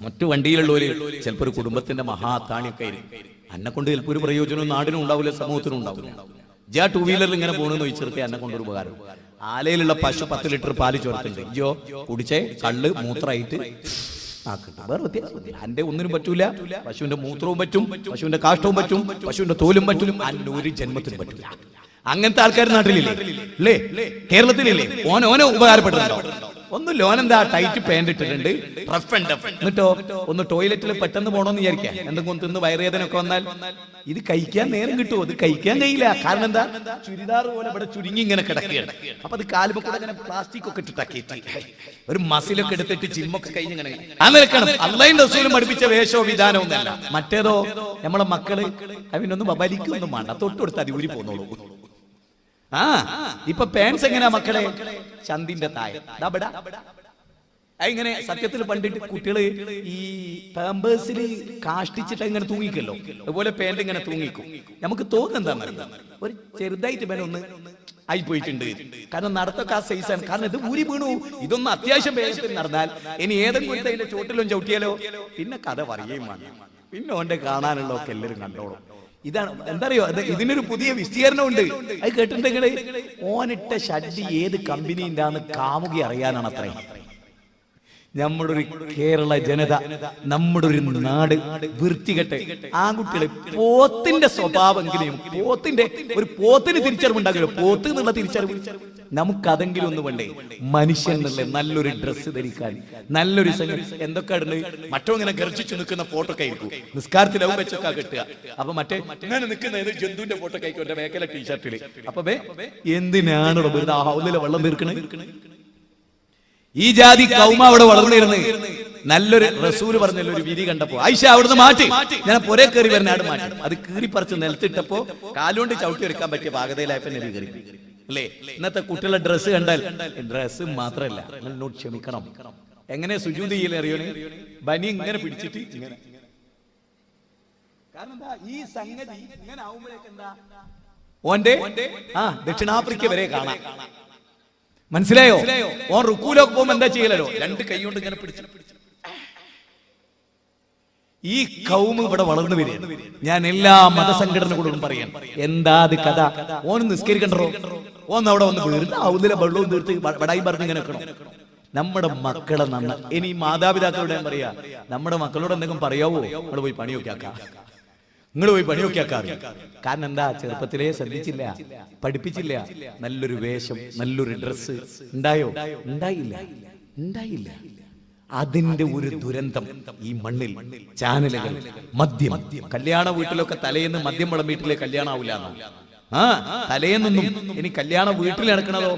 മറ്റു വണ്ടിയിലുള്ളവര് ചിലപ്പോൾ ഒരു കുടുംബത്തിന്റെ മഹാത്താണിയൊക്കെ ആയിരിക്കും. എന്നെ കൊണ്ട് ചിലപ്പോൾ ഒരു പ്രയോജനവും നാടിനും ഉണ്ടാവില്ല, സമൂഹത്തിനും ഉണ്ടാവില്ല. ജാ ടൂ വീലറിൽ ഇങ്ങനെ പോകണമെന്ന് ചോദിച്ചിട്ട് എന്നെ കൊണ്ടൊരു ഉപകാരം. ആലയിലുള്ള പശു 10 ലിറ്റർ പാല് ചോർത്തുണ്ട്, ജോ കുടിച്ചേ കള്ള് മൂത്രമായിട്ട് വേറെ വ്യത്യാസം. എന്റെ ഒന്നിനും പറ്റൂല. പശുവിന്റെ മൂത്രവും പറ്റും, പശുവിന്റെ കാഷ്ടവും പറ്റും, പശുവിന്റെ തോലും പറ്റും, അന്റെ ഒരു ജന്മത്തിനും പറ്റില്ല. അങ്ങനത്തെ ആൾക്കാർ നാട്ടിലില്ലേ? അല്ലേ? കേരളത്തിലില്ലേ? ഓനെ ഉപകാരപ്പെട്ടിട്ടുണ്ടോ? ഒന്നുമില്ല. ഓനെന്താ ടൈറ്റ് പാന്റ് ഇട്ടിട്ടുണ്ട്, റഫ് ആൻഡ് ടഫ്. എന്നിട്ടോ ഒന്ന് ടോയ്ലറ്റിൽ പെട്ടെന്ന് പോകണമെന്ന് വിചാരിക്കാം, എന്തെങ്കിലും തിന്ന് വയറുവേദന ഒക്കെ വന്നാൽ ഇത് കഴിക്കാൻ നേരം കിട്ടുമോ? ഇത് കഴിക്കാൻ കഴിയില്ല. കാരണം എന്താ? ചുരിദാർ പോലെ ഇവിടെ ചുരുങ്ങി ഇങ്ങനെ കിടക്കുകയാണ്. അപ്പൊ അത് കാലുമ്പോ കൂടെ ഇങ്ങനെ പ്ലാസ്റ്റിക് ഒക്കെ ഇട്ടിട്ടാക്കിയിട്ട് ഒരു മസിലൊക്കെ എടുത്തിട്ട് ജിമ്മൊക്കെ കഴിഞ്ഞ് ഇങ്ങനെ അങ്ങനെ അള്ളയും റസൂലും പഠിപ്പിച്ച വേഷോ വിധാനവും ഒന്നല്ല. മറ്റേതോ നമ്മളെ മക്കള് അതിനൊന്നും വലിക്കൊന്നും വേണ്ട, തൊട്ടുകൊടുത്ത് അത് ഊരി പോന്നോളൂ. ഇപ്പൊ പാൻസ് എങ്ങനെയാ മക്കളെ? ചന്തിന്റെ താഴെ ഇങ്ങനെ. സത്യത്തിൽ പണ്ടിട്ട് കുട്ടികള് ഈ പാമ്പേഴ്സിൽ കാഷ്ടിച്ചിട്ട് ഇങ്ങനെ തൂങ്ങിക്കല്ലോ, അതുപോലെ പാന്റ് ഇങ്ങനെ തൂങ്ങിക്കും. നമുക്ക് തോന്നുന്നെന്താന്നറിയാം, ഒരു ചെറുതായിട്ട് പേന ഒന്ന് ആയി പോയിട്ടുണ്ട്. കാരണം നടത്തൊക്കെ ആ സൈസാണ്. കാരണം ഇത് ഊരി വീണു. ഇതൊന്നും അത്യാവശ്യം വേഗത്തിൽ നടന്നാൽ ഇനി ഏതെങ്കിലും അതിന്റെ ചോട്ടിലും ചവിട്ടിയാലോ പിന്നെ കഥ പറയുകയും വേണം. പിന്നെ ഓന്റെ കാണാനുള്ളതൊക്കെ എല്ലാവരും കണ്ടോളും. ഇതാണ് എന്താ അറിയോ, ഇതിനൊരു പുതിയ വിസ്തീർണം ഉണ്ട്. അത് കേട്ടിട്ടുണ്ടെങ്കിൽ ഓനിട്ട ഷഡ്ഡി ഏത് കമ്പനിന്റെ കാമുകി അറിയാനാണ് അത്രയും. നമ്മുടെ ഒരു കേരള ജനത, നമ്മുടെ ഒരു നാട് വൃത്തികെട്ട് ആൺകുട്ടികളെ പോത്തിന്റെ സ്വഭാവമെങ്കിലും, പോത്തിന് തിരിച്ചറിവുണ്ടാകില്ല. പോത്ത് എന്നുള്ള തിരിച്ചറിവ് നമുക്കതെങ്കിലും ഒന്ന് വേണ്ടേ? മനുഷ്യൻ എന്നുള്ള നല്ലൊരു ഡ്രസ്സ് ധരിക്കാൻ, നല്ലൊരു എന്തൊക്കെ ഇടുന്നത്. മറ്റോ ഇങ്ങനെ ഗർജിച്ചു നിൽക്കുന്ന ഫോട്ടോ ഒക്കെ ആയിരിക്കും, നിസ്കാരത്തിൽ അവൻ വെച്ചൊക്കെ കിട്ടുക. അപ്പൊ മറ്റേ ഇങ്ങനെ നിൽക്കുന്ന ഏത് ജന്തുവിന്റെ ഫോട്ടോ ഒക്കെ ആയിരിക്കും മേഖല ടീഷർട്ടില്. അപ്പൊ എന്തിനാണ് ഹൗലിലെ വെള്ളം തീർക്കണത്? ഈ ജാതി കൗമ അവിടെ വളർന്നിരുന്ന് നല്ലൊരു റസൂല് പറഞ്ഞല്ലോ ഒരു വിരി കണ്ടപ്പോ ആയിഷ അവിടുന്ന് മാറ്റി, ഞാൻ പുരേ കയറി വരുന്നാട് മാറ്റി. അത് കീറിപ്പറിച്ച് നിലത്തിട്ടപ്പോ കാലുകൊണ്ട് ചവിട്ടി എടുക്കാൻ പറ്റിയ പാകതയിലായപ്പോ നെറി കയറി. അല്ലേ? ഇന്നത്തെ കുട്ടികളുടെ ഡ്രസ്സ് കണ്ടാൽ, ഡ്രസ്സ് മാത്രല്ല, എന്നോട് ക്ഷമിക്കണം, എങ്ങനെ സുജൂദ് ചെയ്യലേ അറിയോ? ബനി ഇങ്ങനെ പിടിച്ചിട്ട് ഇങ്ങനെ. കാരണം എന്താ ഈ സംഗതി ഇങ്ങനെ ആവുമ്പോഴേക്ക് എന്താ ഓന്റെ ദക്ഷിണാഫ്രിക്ക വരെ കാണാം. മനസ്സിലായോ? ഓൻ റുക്കൂലൊക്കെ പോകുമ്പോ എന്താ ചെയ്യലോ? 2 കൈ കൊണ്ട് ഇങ്ങനെ പിടിച്ചു. ഈ കൗമ് ഇവിടെ വളർന്നു വരിക. ഞാൻ എല്ലാ മതസംഘടനകളോടും പറയാൻ, എന്താ അത് കഥ? ഓന് നിസ്കരിക്കണ്ടോ? ഓന്ന് അവിടെ വന്ന് വീഴുന്ന ഔദിലെ വെള്ളവും തീർത്ത് വടായി പറഞ്ഞ് ഇങ്ങനെ വെക്കണം. നമ്മുടെ മക്കളെ ഇനി മാതാപിതാക്കളോട് ഞാൻ പറയാ, നമ്മുടെ മക്കളോട് എന്തെങ്കിലും പറയാവോ? നിങ്ങൾ പോയി പണിയൊക്കെ ആക്കാം, നിങ്ങൾ പോയി പണിയൊക്കെ ആക്കാറ്. കാരണം എന്താ? ചെറുപ്പത്തിലേ ശ്രദ്ധിച്ചില്ല, പഠിപ്പിച്ചില്ല. നല്ലൊരു വേഷം, നല്ലൊരു ഡ്രസ്സ് ഉണ്ടായോ? ഉണ്ടായില്ല. അതിന്റെ ഒരു ദുരന്തം ഈ മണ്ണിൽ. ചാനലുകൾ, മദ്യം, കല്യാണ വീട്ടിലൊക്കെ തലേന്ന് മദ്യം വിളമ്പിയിട്ടില്ലേ കല്യാണം ആവില്ല. തലേന്നൊന്നും ഇനി കല്യാണ വീട്ടിൽ നടക്കണതോ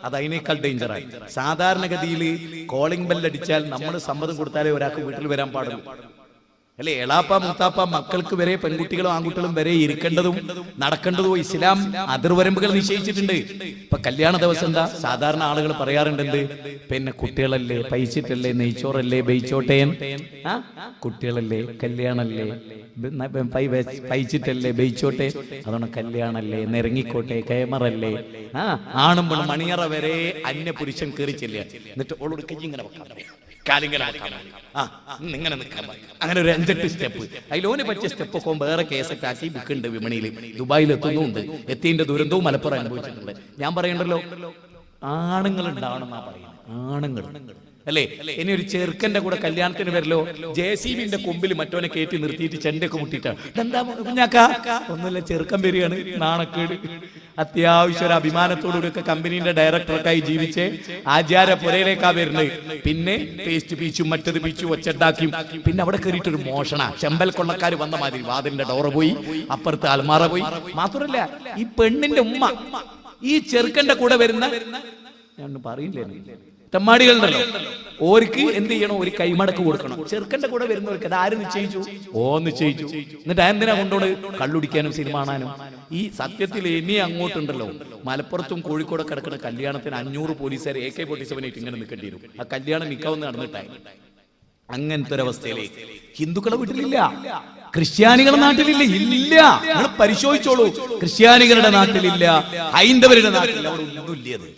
അത് അതിനേക്കാൾ ഡേഞ്ചറായി. സാധാരണഗതിയിൽ കോളിംഗ് ബെല്ലടിച്ചാൽ നമ്മൾ സമ്മതം കൊടുത്താലേ ഒരാൾക്ക് വീട്ടിൽ വരാൻ പാടുള്ളൂ. അല്ലെ? എളാപ്പ മുത്താപ്പ മക്കൾക്ക് വരെ, പെൺകുട്ടികളും ആൺകുട്ടികളും വരെ ഇരിക്കേണ്ടതും നടക്കേണ്ടതും ഇസ്ലാം അതിർവരമ്പുകൾ നിശ്ചയിച്ചിട്ടുണ്ട്. ഇപ്പൊ കല്യാണ ദിവസം എന്താ സാധാരണ ആളുകൾ പറയാറുണ്ട്, എന്ത് പിന്നെ കുട്ടികളല്ലേ, പൈച്ചിട്ടല്ലേ, നെയ്ച്ചോറല്ലേ, ബെയ്ച്ചോട്ടേൻ. കുട്ടികളല്ലേ, കല്യാണല്ലേ, പൈച്ചിട്ടല്ലേ, ബെയ്ച്ചോട്ടെ. അതുകൊണ്ട് കല്യാണല്ലേ, നിറങ്ങിക്കോട്ടെ, കൈമറല്ലേ. ആണും പെണ്ണും മണിയറ വരെ അന്യ പുരുഷൻ കയറി ചെല്ലുക. എന്നിട്ട് ഓളോട് കൈ ഇങ്ങനെ വെക്കാൻ, കാലിങ്ങനെ ഇങ്ങനെ നിൽക്കാൻ പറയും. അങ്ങനെ ഒരു 5-8 സ്റ്റെപ്പ്. അതിലോന് പറ്റിയ സ്റ്റെപ്പ് ഒക്കെ വേറെ കേസൊക്കെ ആക്കി ബുക്കുണ്ട് വിപണിയിൽ. ദുബായിൽ എത്തുന്നുണ്ട്. എത്തിന്റെ ദുരന്തവും മലപ്പുറം അനുഭവിച്ചിട്ടുണ്ട്. ഞാൻ പറയണ്ടല്ലോ, ആണുങ്ങൾ ഉണ്ടാവണമെന്നാ പറയുന്നത്. ആണുങ്ങൾ അല്ലേ? ഇനി ഒരു ചെറുക്കന്റെ കൂടെ കല്യാണത്തിന് വരലോ, JCBന്റെ കൊമ്പിൽ മറ്റോനെ കയറ്റി നിർത്തിയിട്ട് ചെണ്ടൊക്കെ മുട്ടിട്ടാ എന്താ കുഞ്ഞാക്കാ? ഒന്നുമില്ല, ചെറുക്കൻ വരികയാണ്, നാണക്കേട്. അത്യാവശ്യം ഒരു അഭിമാനത്തോടുകൂടിയൊക്കെ കമ്പനീന്റെ ഡയറക്ടറൊക്കെയായി ജീവിച്ച് ആചാര പുരയിലേക്കാ വരുന്നത്. പിന്നെ പേസ്റ്റ് പീച്ചും മറ്റത് പീച്ചും ഒച്ചണ്ടാക്കിയും പിന്നെ അവിടെ കയറിയിട്ടൊരു മോഷണ ചെമ്പൽ കൊള്ളക്കാർ വന്ന മാതിരി വാതിലിന്റെ ഡോറ് പോയി, അപ്പുറത്ത് അൽമാറ പോയി. മാത്രമല്ല ഈ പെണ്ണിന്റെ ഉമ്മ ഈ ചെറുക്കന്റെ കൂടെ വരുന്ന, ഞാൻ പറയില്ലേ, തെമ്മാടികളുണ്ടല്ലോ, ഓർക്ക് എന്ത് ചെയ്യണം? ഒരു കൈമടക്ക് കൊടുക്കണം. ചെറുക്കന്റെ കൂടെ വരുന്നവർക്ക് അത് ആര് നിശ്ചയിച്ചു? നിശ്ചയിച്ചു. എന്നിട്ട് എന്തിനാ കൊണ്ടോട്? കള്ളുടിക്കാനും സിനിമ കാണാനും. ഈ സത്യത്തിൽ ഇനി അങ്ങോട്ടുണ്ടല്ലോ, മലപ്പുറത്തും കോഴിക്കോട് കിടക്കുന്ന കല്യാണത്തിന് 500 പോലീസുകാർ AK-47 ഇങ്ങനെ നിൽക്കേണ്ടി വരും. ആ കല്യാണം മിക്കവന്ന് നടന്നിട്ടായി. അങ്ങനത്തെ ഒരവസ്ഥയിലേക്ക് ഹിന്ദുക്കളെ വീട്ടിലില്ല, ക്രിസ്ത്യാനികളുടെ നാട്ടിലില്ല. ഇല്ല, നിങ്ങൾ പരിശോധിച്ചോളൂ. ക്രിസ്ത്യാനികളുടെ നാട്ടിലില്ല, ഹൈന്ദവരുടെ നാട്ടിലില്ല, അവിടെ ഒന്നുമില്ല.